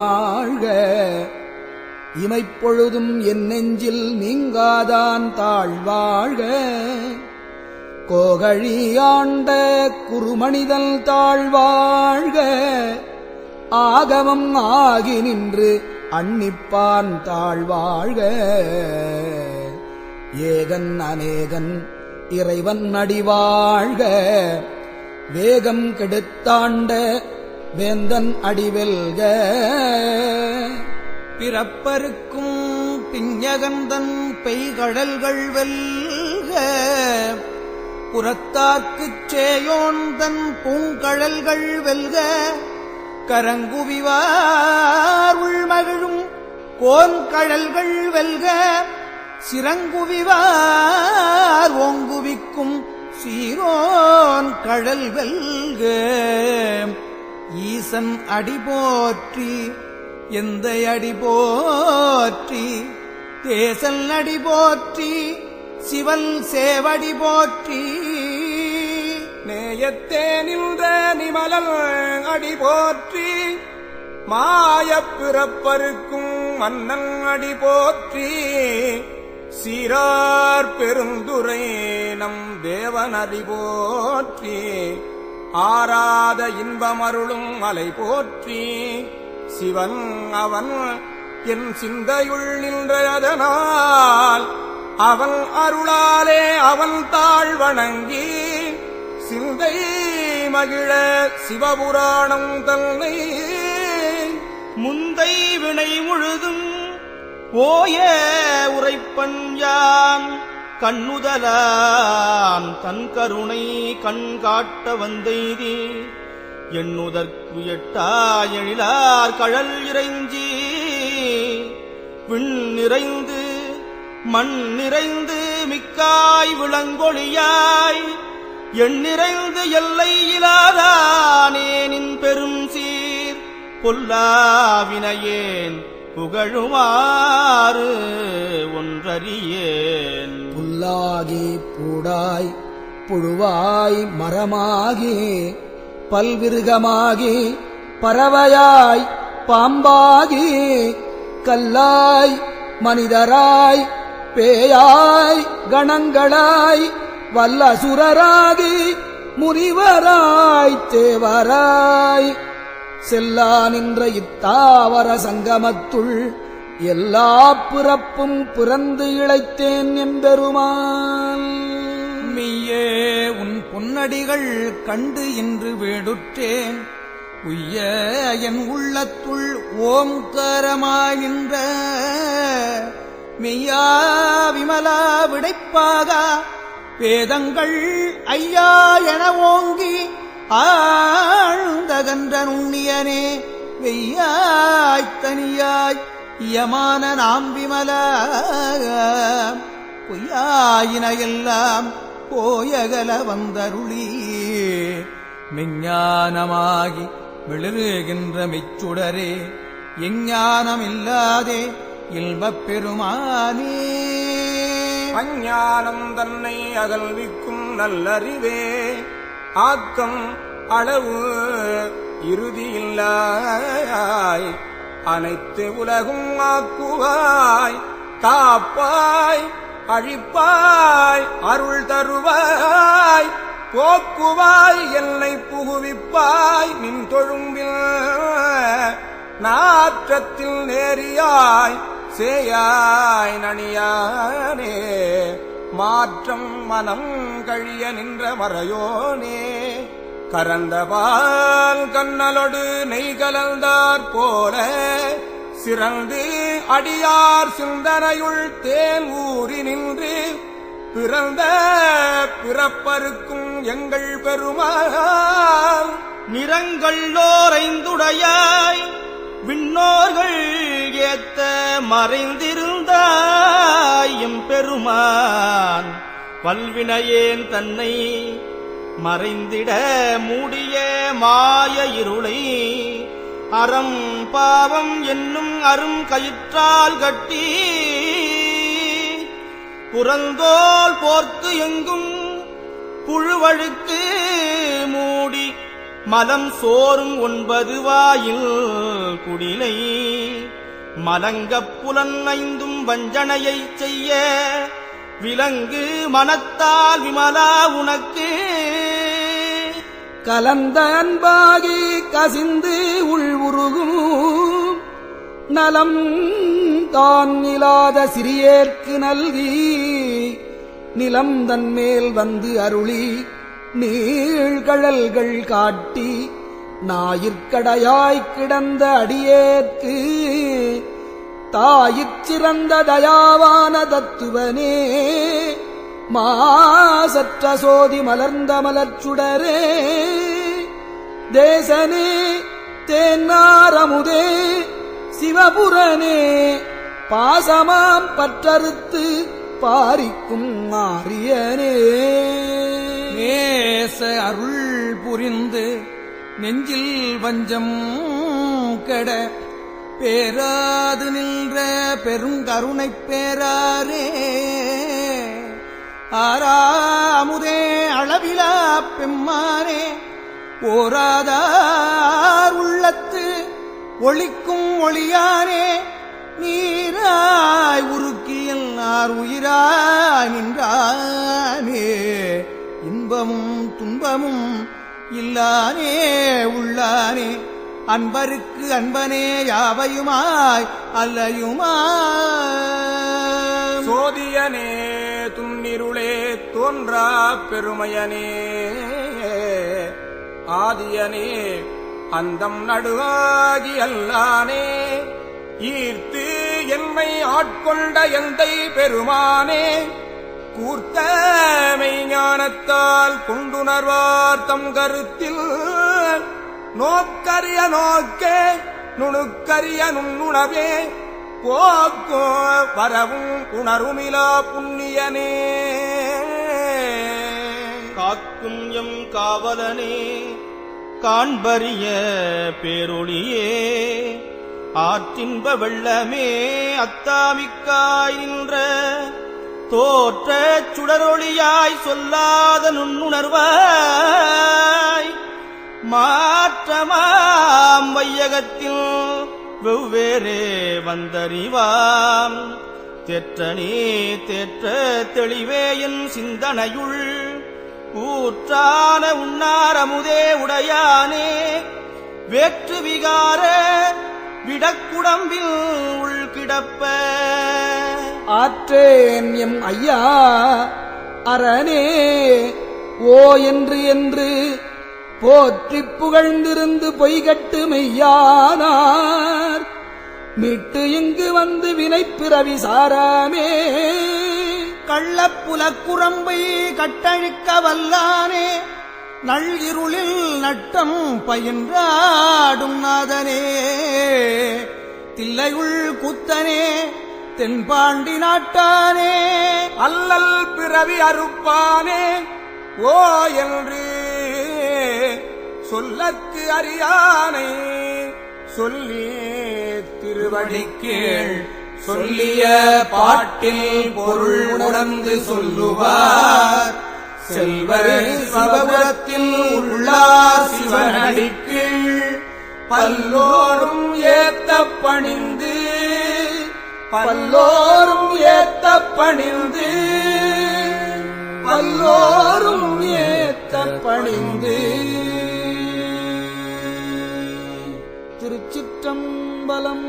வாழ்க இமைப்பொழுதும் என் நெஞ்சில் நீங்காதான் தாழ்வாழ்க கோகழியாண்ட குறுமணிதல் தாழ்வாழ்க ஆகமம் ஆகி நின்று அன்னிப்பான் தாழ்வாழ்க ஏகன் அநேகன் இறைவன் அடிவாழ்க வேகம் கெடுத்தாண்ட வேந்தன் அடிவெல்க பிறப்பருக்கும் பிஞகந்தன் பெய்கடல்கள் வெல்க புறத்தார்க்குச் சேயோந்தன் பூங்கழல்கள் வெல்க கரங்குவிவார் உள்மகிழும் கோன்கழல்கள் வெல்க சிறங்குவிவார் ஓங்குவிக்கும் சீரோன் கழல் வெல்க ஈசன் அடி போற்றி எந்த அடி போற்றி தேசல் அடி போற்றி சிவல் சேவடி போற்றி நேயத்தே நின்ற நிமலல் அடி போற்றி மாயப் பிறப்பருக்கும் மன்னன் அடி போற்றி சீரார் பெருந்துரை நம் தேவன் அடி போற்றி ஆராத இன்பமருளும் மலை போற்றி சிவன் அவன் என் சிந்தையுள் நின்றதனால் அவன் அருளாலே அவன் தாழ் வணங்கி சிந்தை மகிழ சிவபுராணம் தன்னை முந்தை வினை முழுதும் ஓய உரைப்பன் யான் கண்ணுதலான் தன் கருணை கண் காட்ட வந்தெய்தி எண்ணுதற்கு எட்டா எழிலார் கழல் இறைஞ்சி விண் நிறைந்து மண் நிறைந்து மிக்காய் விளங்கொழியாய் எண் நிறைந்து எல்லை இலாதானேனின் பெரும் சீர் பொல்லாவினையேன் புகழுமாறு ஒன்றறியேன் புல்லாகி பூடாய் புழுவாய் மரமாகி பல்விருகமாகி பறவையாய் பாம்பாகி கல்லாய் மனிதராய் பேயாய் கணங்களாய் வல்லசுரராகி முனிவராய் தேவராய் செல்லா நின்ற இத்தாவர சங்கமத்துள் எல்லா பிறப்பும் பிறந்து இழைத்தேன் எம்பெருமான் மெய்யே உன் பொன்னடிகள் கண்டு இன்று வேடுற்றேன் உய்ய என் உள்ளத்துள் ஓம்காரமாய் நின்ற மெய்யா விமலா விடைப்பாக வேதங்கள் ஐயா என ஓங்கி ஆழ்ந்தகன்ற நுண்ணியனே வெய்யாய் தனியாய் யமான நாம் விமலா பொய்யாயினையெல்லாம் போயகல வந்தருளி மெஞ்ஞானமாகி மிளறுகின்ற மெச்சுடரே எஞ்ஞானமில்லாதே இல்பப் பெருமானே அஞ்ஞானம் தன்னை அகல்விக்கும் நல்லறிவே ஆக்கம் அளவு இறுதியில்லாய் அனைத்து உலகும் ஆக்குவாய் காப்பாய் அழிப்பாய் அருள் தருவாய் போக்குவாய் என்னை புகுவிப்பாய் நின் தொழும்பில் நாற்றத்தில் நேரியாய் சேயாய் நணியானே மாற்றம் மனம் கழிய நின்ற மறையோனே கரந்தபால் கண்ணலொடு நெய் கலந்தாற் போல சிறந்து அடியார் சிந்தனையுள் தேன் ஊறி நின்று பிறந்த பிறப்பருக்கும் எங்கள் பெருமாள் நிறங்கள்ளோரைந்துடையாய் விண்ணோர்கள் ஏத்த மறைந்திருந்தாயும் பெருமான் பல்வினையேன் தன்னை மறைந்திட மூடிய மாய இருளை அறம் பாவம் என்னும் அரும் கயிற்றால் கட்டி புறந்தோல் போர்த்து எங்கும் புழுவழுக்கு மூடி மலம் சோறும் 9 வாயில் குடிலை மலங்கப் புலன் 5 வஞ்சனையைச் செய்ய விலங்கு மனத்தால் விமலா உனக்கு கலந்த அன்பாகி கசிந்து உள்வுருகும் நலம் தான் இல்லாத சிறியேற்கு நல்கி நிலம் தன்மேல் வந்து அருளி நீழ்கழல்கள் காட்டி ஞாயிற்கடையாய்க் கிடந்த அடியேற்கு தாயிற் சிறந்த தயாவான தத்துவனே மாசற்ற சோதி மலர்ந்த மலர்ச்சுடரே தேசனே தேன்னாரமுதே சிவபுரனே பாசமாம் பற்றறுத்து பாரிக்கும் மாரியனே நேச அருள் புரிந்து நெஞ்சில் வஞ்சம் கெட பேராது நின்ற பெருங்கருணைப் பேராரே ஆறாமுதே அளவிலா பெம்மானே ஓராதார் உள்ளத்து ஒளிக்கும் ஒளியானே நீராய் உருக்கியல் உயிராய் நின்றானே இன்பமும் துன்பமும் இல்லானே உள்ளானே அன்பருக்கு அன்பனே யாவையுமாய் அல்லையுமா சோதியனே துன்னிருளே தோன்றா பெருமையனே ஆதியனே அந்தம் நடுவாகி அல்லானே ஈர்த்து என்னை ஆட்கொண்ட எந்தை பெருமானே கூர்த்த மெய்ஞானத்தால் கொண்டுணர்வார் தம் கருத்தில் நோக்கரிய நோக்கே நுணுக்கரிய நுண்ணுணவே போக்கோ வரவும் உணருமிலா புண்ணியனே காக்கும் எம் காவலனே காண்பரிய பேரொளியே ஆற்றின்ப வெள்ளமே அத்தாமிக்காய் நின்ற தோற்ற சுடரொளியாய் சொல்லாத நுண்ணுணர்வாய் மாற்றமாம் வையகத்தில் வெவ்வேறே வந்தறிவாம் தெற்றனே தேற்ற தெளிவே என் சிந்தனையுள் ஊற்றான உண்ணாரமுதே உடையானே வேற்று விகார விடக்குடம்பில் உள்கிடப்ப ஆற்றேன் எம் ஐயா அரணே ஓ என்று போற்றிப் புகழ்ந்திருந்து பொய்கட்டு மெய்யானார் மீட்டு இங்கு வந்து வினைப்பிறவி சாராமே கள்ளப்புலக்குரம்பை கட்டழிக்க வல்லானே நள்ளிருளில் நட்டம் பயின்றாடும் நாதனே தில்லையுள் கூத்தனே தென்பாண்டி நாட்டானே அல்லல் பிறவி அறுப்பானே ஓ என்று சொல்லற்கு அறியானை சொல்லி திருவடிக்கீழ் சொல்லிய பாட்டில் பொருள் உணர்ந்து சொல்லுவார் செல்வர் சிவபுரத்தில் உள்ளார் சிவனடிக்கீழ் பல்லோரும் ஏத்த பணிந்து பல்லோரும் ஏத்த பணிந்து பல்லோரும் ஏத்த பணிந்து திருச்சிற்றம்பலம்.